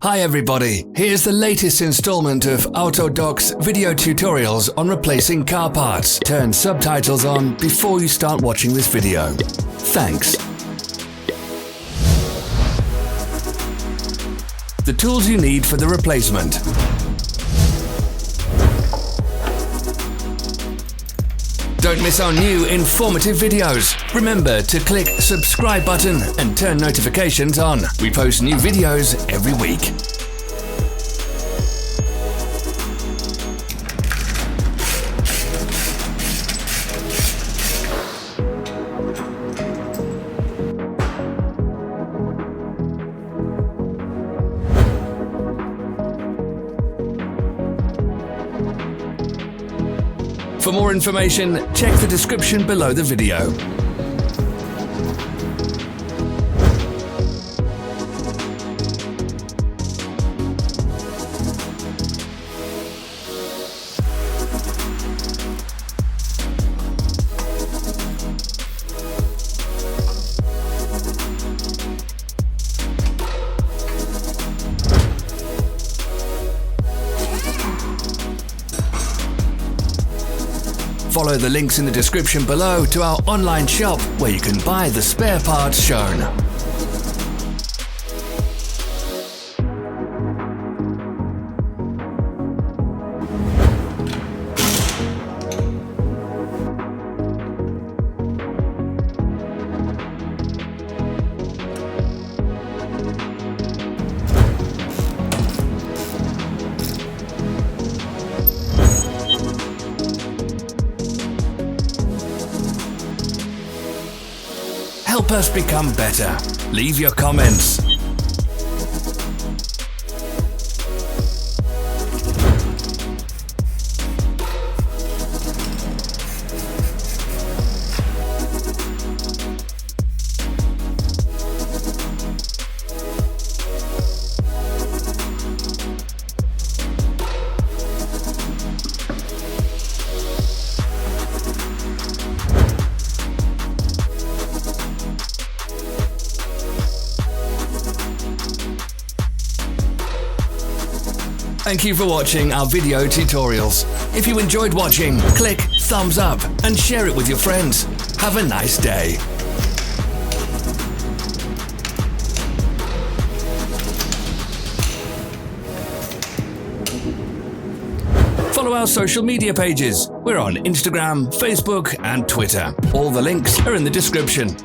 Hi everybody, here's the latest installment of Autodoc's video tutorials on replacing car parts. Turn subtitles on before you start watching this video. Thanks. The tools you need for the replacement. Don't miss our new informative videos. Remember to click subscribe button and turn notifications on. We post new videos every week. For more information, check the description below the video. Follow the links in the description below to our online shop where you can buy the spare parts shown. Help us become better. Leave your comments. Thank you for watching our video tutorials. If you enjoyed watching, click thumbs up and share it with your friends. Have a nice day. Follow our social media pages. We're on Instagram, Facebook and Twitter. All the links are in the description.